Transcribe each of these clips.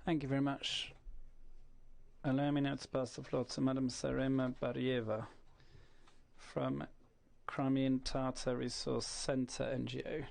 Thank you very much. Allow me now to pass the floor to Madam Zarema Barієва from Crimean Tatar Resource Center NGO.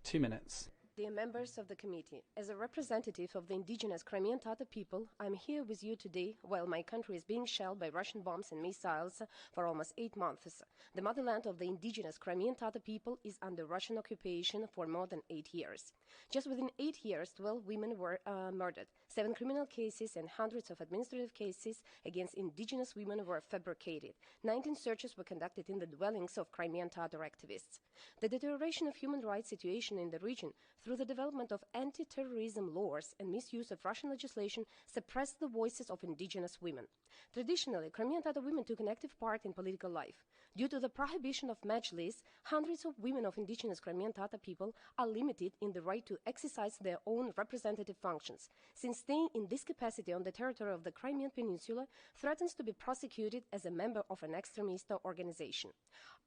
2 minutes. Dear members of the committee, as a representative of the indigenous Crimean Tatar people, I'm here with you today while my country is being shelled by Russian bombs and missiles for almost 8 months. The motherland of the indigenous Crimean Tatar people is under Russian occupation for more than 8 years. Just within 8 years, 12 women were murdered. 7 criminal cases and hundreds of administrative cases against indigenous women were fabricated. 19 searches were conducted in the dwellings of Crimean Tatar activists. The deterioration of human rights situation in the region through the development of anti-terrorism laws and misuse of Russian legislation suppressed the voices of indigenous women. Traditionally, Crimean Tatar women took an active part in political life. Due to the prohibition of Majlis, hundreds of women of indigenous Crimean Tatar people are limited in the right to exercise their own representative functions, since staying in this capacity on the territory of the Crimean Peninsula threatens to be prosecuted as a member of an extremist organization.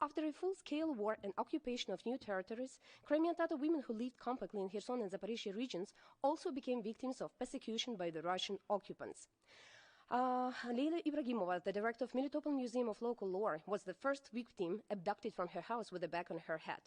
After a full-scale war and occupation of new territories, Crimean Tatar women who lived compactly in Kherson and Zaporizhia regions also became victims of persecution by the Russian occupants. Leila Ibrahimova, the director of Melitopol Museum of Local Lore, was the first victim abducted from her house with a bag on her head.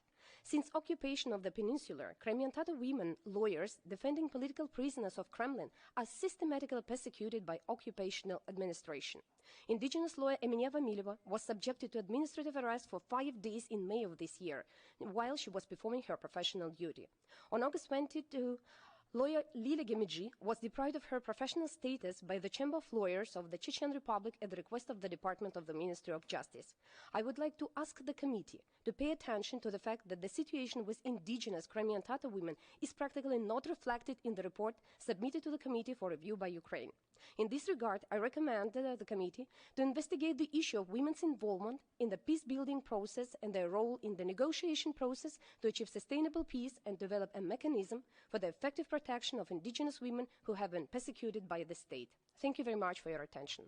Since occupation of the peninsula, Crimean Tatar women lawyers defending political prisoners of Kremlin are systematically persecuted by occupational administration. Indigenous lawyer Emilia Vamileva was subjected to administrative arrest for 5 days in May of this year, while she was performing her professional duty. On August 22, lawyer Lila Gemidji was deprived of her professional status by the Chamber of Lawyers of the Chechen Republic at the request of the Department of the Ministry of Justice. I would like to ask the committee to pay attention to the fact that the situation with indigenous Crimean Tatar women is practically not reflected in the report submitted to the committee for review by Ukraine. In this regard, I recommend the committee to investigate the issue of women's involvement in the peace-building process and their role in the negotiation process to achieve sustainable peace and develop a mechanism for the effective protection of indigenous women who have been persecuted by the state. Thank you very much for your attention.